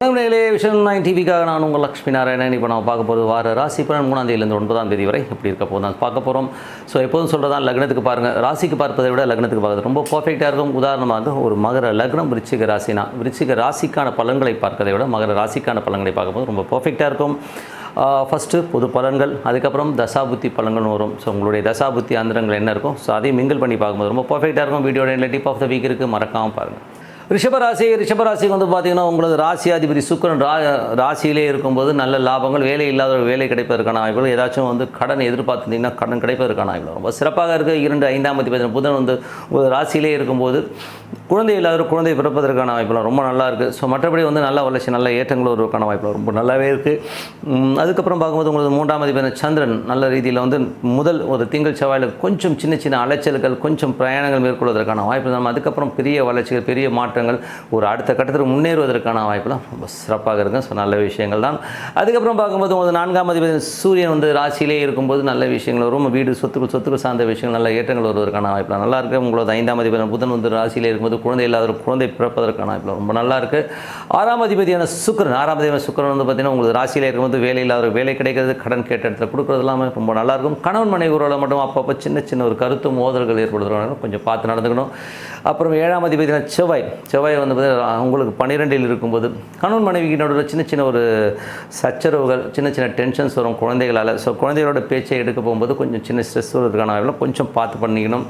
வணக்கம் நேயர்களே, விஷன் 9 டிவிக்காக நான் உங்கள் லக்ஷ்மி நாராயணன். இப்போ நம்ம பார்க்க போகிறது வார ராசி பலன் 3ஆம் தேதியிலிருந்து 9ஆம் தேதி வரை எப்படி இருக்க போதும் பார்க்க போகிறோம். ஸோ எப்போதும் சொல்கிறதான், லக்னத்துக்கு பாருங்கள், ராசிக்கு பார்ப்பதை விட லக்னத்துக்கு பார்க்குறது ரொம்ப பர்ஃபெக்டாக இருக்கும். உதாரணமாக ஒரு மகர லக்னம் விருச்சிக ராசினா விருச்சிக ராசிக்கான பலன்களை பார்க்கறதை விட மகர ராசிக்கான பலன்களை பார்க்கும்போது ரொம்ப பர்ஃபெக்டாக இருக்கும். ஃபஸ்ட்டு பொது பலன்கள், அதுக்கப்புறம் தசாபுத்தி பலன்கள் வரும். ஸோ உங்களுடைய தசாபுத்தி அந்தரங்கள் என்ன இருக்கும், ஸோ அதையும் மிங்கிள் பண்ணி பார்க்கும்போது ரொம்ப பர்ஃபெக்டாக இருக்கும். வீடியோட எண்டில் டிப் ஆஃப் த வீக் இருக்குது, மறக்காமல் பாருங்கள். ரிஷபராசிக்கு வந்து பார்த்திங்கன்னா உங்களது ராசியாதிபதி சுக்கிரன் ராசியிலே இருக்கும்போது நல்ல லாபங்கள், வேலை இல்லாத வேலை கிடைப்பதற்கான வாய்ப்புகள், ஏதாச்சும் வந்து கடன் எதிர்பார்த்துருந்தீங்கன்னா கடன் கிடைப்பதற்கான வாய்ப்புகள் ரொம்ப சிறப்பாக இருக்குது. 2, 5ஆம் அதிபதி புதன் வந்து உங்கள் ராசியிலே இருக்கும்போது குழந்தை இல்லாத குழந்தை பிறப்பதற்கான வாய்ப்புலாம் ரொம்ப நல்லா இருக்குது. ஸோ மற்றபடி வந்து நல்ல வளர்ச்சி, நல்ல ஏற்றங்கள் வருவதற்கான வாய்ப்புகள் ரொம்ப நல்லாவே இருக்குது. அதுக்கப்புறம் பார்க்கும்போது உங்களுக்கு 3ஆம் அதிபதி சந்திரன் நல்ல ரீதியில் வந்து முதல் ஒரு திங்கள் செவ்வாயில் கொஞ்சம் சின்ன சின்ன அலைச்சல்கள், கொஞ்சம் பிரயாணங்கள் மேற்கொள்வதற்கான வாய்ப்பு தான். அதுக்கப்புறம் பெரிய வளர்ச்சிகள், பெரிய மாற்றங்கள், ஒரு அடுத்த கட்டத்தில் முன்னேறுவதற்கான வாய்ப்புலாம் ரொம்ப சிறப்பாக இருக்கும். ஸோ நல்ல விஷயங்கள் தான். அதுக்கப்புறம் பார்க்கும்போது உங்களுக்கு 4ஆம் அதிபதி சூரியன் வந்து ராசியிலே இருக்கும்போது நல்ல விஷயங்கள் வரும். வீடு சொத்துக்கள் சார்ந்த விஷயங்கள், நல்ல ஏற்றங்கள் வருவதற்கான வாய்ப்புலாம் நல்லா இருக்குது. உங்களோட 5ஆம் அதிபதி புதன் வந்து ராசியிலே இருக்கும்போது குழந்தை இல்லாத குழந்தை பிறப்பதற்கான வாய்ப்பு ரொம்ப நல்லா இருக்குது. 6ஆம் அதிபதியான சுக்கிரன் வந்து பார்த்திங்கன்னா உங்களுக்கு ராசியிலே இருக்கும்போது வேலை இல்லாத வேலை கிடைக்கிறது, கடன் கேட்ட இடத்துல கொடுக்குறது எல்லாமே ரொம்ப நல்லாயிருக்கும். கணவன் மனைவி உறவில் மட்டும் அப்பப்போ சின்ன ஒரு கருத்து மோதல்கள் ஏற்படுத்துகிறாங்க, கொஞ்சம் பார்த்து நடந்துக்கணும். அப்புறம் 7ஆம் அதிபதியான செவ்வாய் வந்து உங்களுக்கு 12இல் இருக்கும்போது கணவன் மனைவிக்கு நடுவில் சின்ன ஒரு சச்சரவுகள், சின்ன டென்ஷன்ஸ் வரும் குழந்தைகளால். ஸோ குழந்தைகளோட பேச்சை எடுக்க போகும்போது கொஞ்சம் சின்ன ஸ்ட்ரெஸ் வருவதற்கான வாய்ப்புலாம் கொஞ்சம் பார்த்து பண்ணிக்கணும்.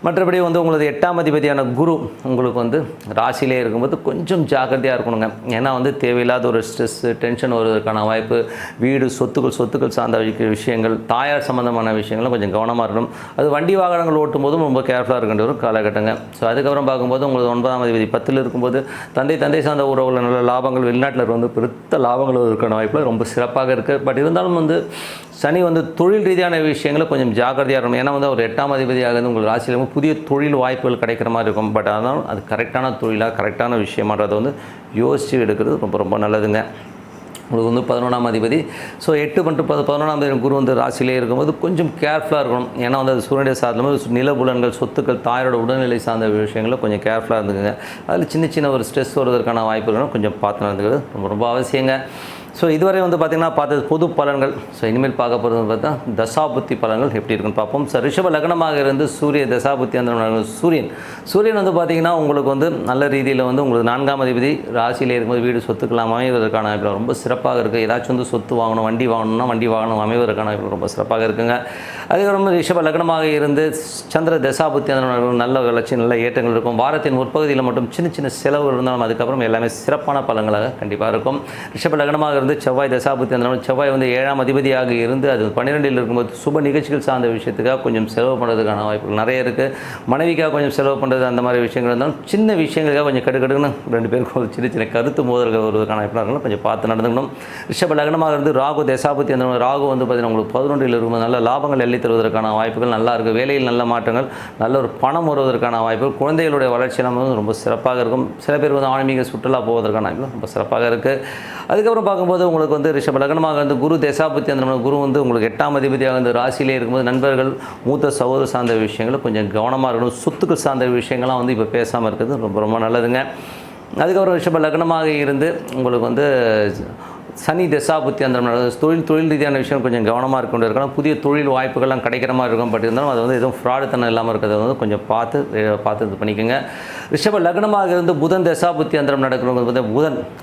மற்றபடி வந்து உங்களது 8ஆம் அதிபதியான குரு உங்களுக்கு வந்து ராசியிலே இருக்கும்போது கொஞ்சம் ஜாக்கிரதையாக இருக்கணுங்க. ஏன்னா வந்து தேவையில்லாத ஒரு ஸ்ட்ரெஸ்ஸு, டென்ஷன் வருவதற்கான வாய்ப்பு, வீடு சொத்துக்கள் சார்ந்த விஷயங்கள், தாயார் சம்மந்தமான விஷயங்களும் கொஞ்சம் கவனமாக இருக்கணும். அது வண்டி வாகனங்கள் ஓட்டும் போதும் ரொம்ப கேர்ஃபுல்லாக இருக்கின்ற ஒரு காலகட்டங்க. ஸோ அதுக்கப்புறம் பார்க்கும்போது உங்களுக்கு 9ஆம் அதிபதி 10ல் இருக்கும்போது தந்தை சார்ந்த உறவுகள் நல்ல லாபங்கள், வெளிநாட்டில் வந்து பெருத்த லாபங்கள் வருவதற்கான வாய்ப்பில் ரொம்ப சிறப்பாக இருக்குது. பட் இருந்தாலும் வந்து சனி வந்து தொழில் ரீதியான விஷயங்களை கொஞ்சம் ஜாக்கிரதையாக இருக்கணும். ஏன்னா வந்து ஒரு 8ஆம் அதிபதியாக இருந்து உங்கள் ராசியில் புதிய தொழில் வாய்ப்புகள் கிடைக்கிற மாதிரி இருக்கும். பட் அதனால் அது கரெக்டான தொழிலாக, கரெக்டான விஷயமான்றதை வந்து யோசித்து எடுக்கிறது ரொம்ப நல்லதுங்க. உங்களுக்கு வந்து 11ஆம் அதிபதி, ஸோ 8 மற்றும் 11ஆம் தேதி குரு வந்து ராசியிலே இருக்கும்போது கொஞ்சம் கேர்ஃபுல்லாக இருக்கணும். ஏன்னா வந்து அது சூரியனுடைய சாதனமாக நிலபுலன்கள், சொத்துக்கள், தாயோட உடல்நிலை சார்ந்த விஷயங்களில் கொஞ்சம் கேர்ஃபுல்லாக இருந்துக்குங்க. அதில் சின்ன ஒரு ஸ்ட்ரெஸ் வருவதற்கான வாய்ப்புகளும் கொஞ்சம் பார்த்து நடந்துக்கிறது ரொம்ப அவசியங்க. ஸோ இதுவரை வந்து பார்த்திங்கன்னா பார்த்தது பொது பலன்கள். ஸோ இனிமேல் பார்க்க போகிறது பார்த்தா தசாபுத்தி பலன்கள் எப்படி இருக்குன்னு பார்ப்போம். ஸோ ரிஷப லக்னமாக இருந்து சூரிய தசாபுத்தி அந்த சூரியன் வந்து பார்த்திங்கன்னா உங்களுக்கு வந்து நல்ல ரீதியில் வந்து உங்களுக்கு 4ஆம் அதிபதி ராசியிலே இருக்கும்போது வீடு சொத்துக்கள் அமைவதற்கான வாய்ப்பு ரொம்ப சிறப்பாக இருக்குது. ஏதாச்சும் வந்து சொத்து வாங்கணும், வண்டி வாங்கணும் அமைவதற்கான வாய்ப்பு ரொம்ப சிறப்பாக இருக்குங்க. அதுக்கப்புறம் ரிஷப லக்னமாக இருந்து சந்திர தசாபுத்தி அந்த நல்ல வளர்ச்சி, நல்ல ஏற்றங்கள் இருக்கும். வாரத்தின் முற்பகுதியில் மட்டும் சின்ன செலவு இருந்தாலும் அதுக்கப்புறம் எல்லாமே சிறப்பான பலன்களாக கண்டிப்பாக இருக்கும். ரிஷப லக்னமாக இருந்து செவ்வாய் தசாபுத்தி அந்த செவ்வாய் வந்து 7ஆம் அதிபதியாக இருந்து அது 12இல் இருக்கும்போது சுப நிகழ்ச்சிகள் சார்ந்த விஷயத்துக்காக கொஞ்சம் செலவு பண்ணுறதுக்கான வாய்ப்புகள் நிறைய இருக்குது. மனைவிக்காக கொஞ்சம் செலவு பண்ணுறது, அந்த மாதிரி விஷயங்கள் இருந்தாலும் சின்ன விஷயங்களுக்காக கொஞ்சம் கடுக்கடுன்னு 2 பேருக்கும் ஒரு சின்ன கருத்து மோதல்கள் வருவதற்கான வாய்ப்புகள் கொஞ்சம் பார்த்து நடந்துக்கணும். ரிஷப லக்னமாக இருந்து ராகு தசாபுத்தி அந்த ராகு வந்து பார்த்திங்கன்னா உங்களுக்கு 11இல் இருக்கும்போது நல்ல லாபங்கள் எள்ளி தருவதற்கான வாய்ப்புகள் நல்லா இருக்குது. வேலையில் நல்ல மாற்றங்கள், நல்ல ஒரு பணம் வருவதற்கான வாய்ப்புகள், குழந்தைகளுடைய வளர்ச்சி நம்ம ரொம்ப சிறப்பாக இருக்கும். சில பேர் வந்து ஆன்மீக சுற்றுலா போவதற்கான வாய்ப்புகள் ரொம்ப சிறப்பாக இருக்குது. அதுக்கப்புறம் பார்க்கும்போது உங்களுக்கு வந்து ரிஷப லக்னமாக வந்து குரு தசாபுத்தி அந்த குரு வந்து உங்களுக்கு 8ஆம் அதிபதியாக வந்து ராசியிலே இருக்கும்போது நண்பர்கள், மூத்த சகோதர சார்ந்த விஷயங்கள் கொஞ்சம் கவனமாக இருக்கணும். சொத்துக்கள் சார்ந்த விஷயங்கள்லாம் வந்து இப்போ பேசாமல் இருக்கிறது ரொம்ப நல்லதுங்க. அதுக்கப்புறம் ரிஷப லக்னமாக இருந்து உங்களுக்கு வந்து சனி தசாபுத்தி அந்த தொழில் ரீதியான விஷயம் கொஞ்சம் கவனமாக இருக்க வேண்டியிருக்கணும். புதிய தொழில் வாய்ப்புகள்லாம் கிடைக்கிற மாதிரி இருக்கும். பட் இருந்தாலும் அது வந்து எதுவும் ஃப்ராடுத்தனம் இல்லாமல் இருக்கிறத வந்து கொஞ்சம் பார்த்து இது பண்ணிக்கோங்க. ரிஷப லக்னமாக இருந்து புதன் தசாபுத்தி அந்தரம் நடக்கிறவங்க வந்து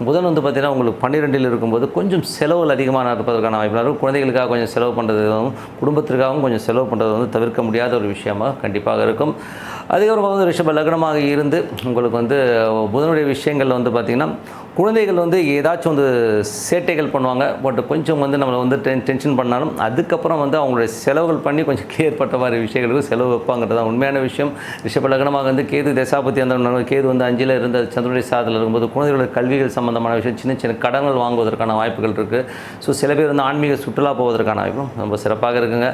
புதன் வந்து பார்த்திங்கன்னா உங்களுக்கு 12இல் இருக்கும்போது கொஞ்சம் செலவுகள் அதிகமாக இருப்பதற்கான வாய்ப்பு இருக்கும். குழந்தைகளுக்காக கொஞ்சம் செலவு பண்ணுறதும் குடும்பத்திற்காகவும் கொஞ்சம் செலவு பண்ணுறது வந்து தவிர்க்க முடியாத ஒரு விஷயமாக கண்டிப்பாக இருக்கும். அதுக்கப்புறம் வந்து ரிஷப லக்னமாக இருந்து உங்களுக்கு வந்து புதனுடைய விஷயங்கள் வந்து பார்த்திங்கன்னா குழந்தைகள் வந்து ஏதாச்சும் வந்து சேட்டைகள் பண்ணுவாங்க. பட் கொஞ்சம் வந்து நம்மளை வந்து டென்ஷன் பண்ணாலும் அதுக்கப்புறம் வந்து அவங்களுடைய செலவுகள் பண்ணி கொஞ்சம் கிளியர் பண்ணுற மாதிரி விஷயங்களுக்கு செலவு வைப்பாங்கிறது தான் உண்மையான விஷயம். ரிஷப லக்னமாக வந்து கேது தசாபுத்தி அந்த கேது வந்து 5ல் இருந்த சந்திரனுடைய சாதத்தில் இருக்கும்போது குழந்தைகளோட கல்விகள் சம்பந்தமான விஷயம், சின்ன கடன்கள் வாங்குவதற்கான வாய்ப்புகள் இருக்குது. ஸோ சில பேர் வந்து ஆன்மீக சுற்றுலா போவதற்கான வாய்ப்பும் ரொம்ப சிறப்பாக இருக்குங்க.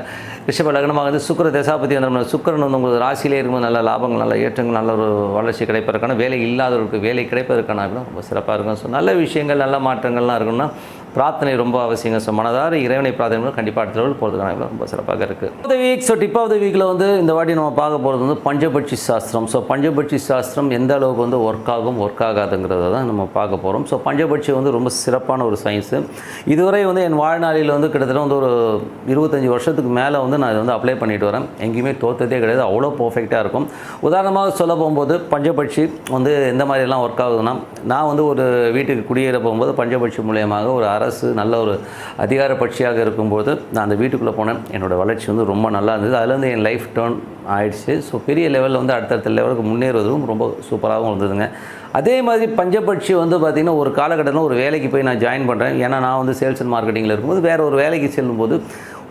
ரிஷப லக்னமாக வந்து சுக்கிர தசாபுத்தி அந்த சுக்கிரன் வந்து உங்களுக்கு ராசியிலே இருக்கும்போது நல்ல லாபங்கள், நல்ல ஏற்றங்கள், நல்ல ஒரு வளர்ச்சி கிடைப்பதற்கான, வேலை இல்லாதவர்களுக்கு வேலை கிடைப்பதற்கான வாய்ப்பும் ரொம்ப சிறப்பாக இருக்கும். ஸோ நல்ல விஷயங்கள், நல்ல மாற்றங்கள்லாம் இருக்குன்னா பிரார்த்தனை ரொம்ப அவசியங்க. ஸோ மனதார இறைவனை பிரார்த்தனை கண்டிப்பாக அடுத்த லெவல் போகிறதுக்கான ரொம்ப சிறப்பாக இருக்குது. Week so tip of the வீக்கில் வந்து இந்த வாட்டி நம்ம பார்க்க போகிறது வந்து பஞ்சபட்சி சாஸ்திரம். ஸோ பஞ்சபட்சி சாஸ்திரம் எந்த அளவுக்கு வந்து ஒர்க் ஆகாதுங்கிறத தான் நம்ம பார்க்க போகிறோம். ஸோ பஞ்சபட்சி வந்து ரொம்ப சிறப்பான ஒரு சயின்ஸு. இதுவரை வந்து என் வாழ்நாளில் வந்து கிட்டத்தட்ட வந்து ஒரு 25 வருஷத்துக்கு மேலே வந்து நான் இதை வந்து அப்ளை பண்ணிட்டு வரேன். எங்கேயுமே தோற்றதே கிடையாது, அவ்வளோ பர்ஃபெக்டாக இருக்கும். உதாரணமாக சொல்ல போகும்போது பஞ்சபட்சி வந்து எந்த மாதிரிலாம் ஒர்க் ஆகுதுன்னா, நான் வந்து ஒரு வீட்டுக்கு குடியேற போகும்போது பஞ்சபட்சி மூலியமாக ஒரு அரசு நல்ல ஒரு அதிகார பட்சியாக இருக்கும்போது நான் அந்த வீட்டுக்குள்ளே போனேன். என்னோடய வளர்ச்சி வந்து ரொம்ப நல்லா இருந்தது. அதுலேருந்து என் லைஃப் டேர்ன் ஆயிடுச்சு. ஸோ பெரிய லெவலில் வந்து அடுத்தடுத்த லெவலுக்கு முன்னேறுவதும் ரொம்ப சூப்பராகவும் இருந்ததுங்க. அதே மாதிரி பஞ்சபட்சி வந்து பார்த்திங்கன்னா ஒரு காலகட்டத்தில் ஒரு வேலைக்கு போய் நான் ஜாயின் பண்ணுறேன். ஏன்னா நான் வந்து சேல்ஸ் அண்ட் மார்க்கெட்டிங்கில் இருக்கும்போது வேறு ஒரு வேலைக்கு செல்லும்போது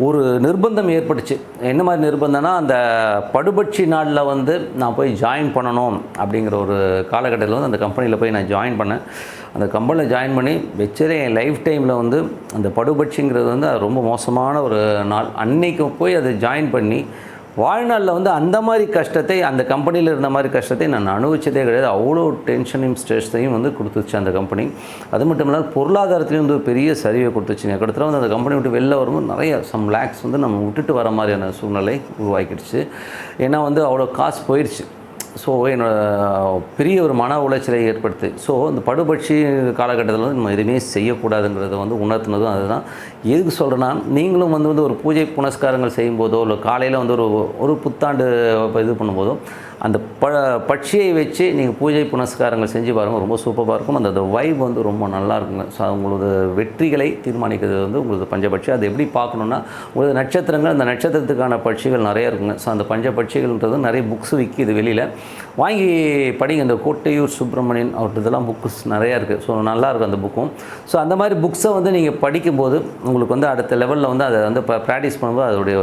ஒரு நிர்பந்தம் ஏற்பட்டுச்சு. என்ன மாதிரி நிர்பந்தம்னா, அந்த படுபட்சி நாளில் வந்து நான் போய் ஜாயின் பண்ணணும் அப்படிங்கிற ஒரு காலகட்டத்தில் வந்து அந்த கம்பெனியில் போய் நான் ஜாயின் பண்ணேன். அந்த கம்பெனியில் ஜாயின் பண்ணி வச்சதே என் லைஃப் டைமில் வந்து அந்த படுபட்சிங்கிறது வந்து அது ரொம்ப மோசமான ஒரு நாள். அன்னைக்கு போய் அதை ஜாயின் பண்ணி வாழ்நாளில் வந்து அந்த மாதிரி கஷ்டத்தை, அந்த கம்பெனியில் இருந்த மாதிரி கஷ்டத்தை நான் அனுபவிச்சதே கிடையாது. அவ்வளோ டென்ஷனையும் ஸ்ட்ரெஸ்ஸையும் வந்து கொடுத்துச்சு அந்த கம்பெனி. அது மட்டும் இல்லாமல் பொருளாதாரத்துலேயும் வந்து பெரிய சரிவை கொடுத்துச்சுங்க. கிட்டத்தட்ட வந்து அந்த கம்பெனி விட்டு வெளில வரும்போது நிறைய சம் லேக்ஸ் வந்து நம்ம விட்டுட்டு வர மாதிரியான சூழ்நிலை உருவாக்கிடுச்சு. ஏன்னா வந்து அவ்வளோ காசு போயிடுச்சு. ஸோ என்னோட பெரிய ஒரு மன உளைச்சலை ஏற்படுத்து. ஸோ இந்த படுபட்சி காலகட்டத்தில் வந்து நம்ம எதுவுமே செய்யக்கூடாதுங்கிறத வந்து உணர்த்தினதும் அதுதான். எதுக்கு சொல்கிறேன்னா, நீங்களும் வந்து ஒரு பூஜை புனஸ்காரங்கள் செய்யும்போதோ இல்லை காலையில் வந்து ஒரு புத்தாண்டு இது பண்ணும்போதோ அந்த பட்சியை வச்சு நீங்கள் பூஜை புனஸ்காரங்கள் செஞ்சு பாருங்கள், ரொம்ப சூப்பராக இருக்கும். அந்த வைப் வந்து ரொம்ப நல்லா இருக்குங்க. ஸோ உங்களோட வெற்றிகளை தீர்மானிக்கிறது வந்து உங்களது பஞ்சபட்சி. அது எப்படி பார்க்கணுன்னா, உங்களது நட்சத்திரங்கள், அந்த நட்சத்திரத்துக்கான பட்சிகள் நிறைய இருக்குங்க. ஸோ அந்த பஞ்சபட்சிகள்ன்றது நிறைய புக்ஸ் விற்கிது வெளியில், வாங்கி படிங்க. இந்த கோட்டையூர் சுப்பிரமணியன் அவர்கிட்ட இதெல்லாம் புக்ஸ் நிறையா இருக்குது. ஸோ நல்லாயிருக்கும் அந்த புக்கும். ஸோ அந்த மாதிரி புக்ஸை வந்து நீங்கள் படிக்கும்போது உங்களுக்கு வந்து அடுத்த லெவலில் வந்து அதை வந்து ப்ராக்டிஸ் பண்ணும்போது அதோடைய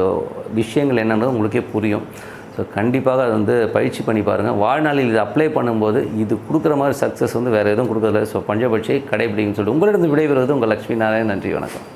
விஷயங்கள் என்னன்றது உங்களுக்கே புரியும். ஸோ கண்டிப்பாக அதை வந்து பயிற்சி பண்ணி பாருங்கள். வாழ்நாளில் இது அப்ளை பண்ணும்போது இது கொடுக்குற மாதிரி சக்ஸஸ் வந்து வேறு எதுவும் கொடுக்குறதில்ல. ஸோ பஞ்சபட்சியை கடைபிடிங்கன்னு சொல்லிட்டு உங்களிடம் விடைபெறுவது உங்கள் லட்சுமி நாராயணன். நன்றி, வணக்கம்.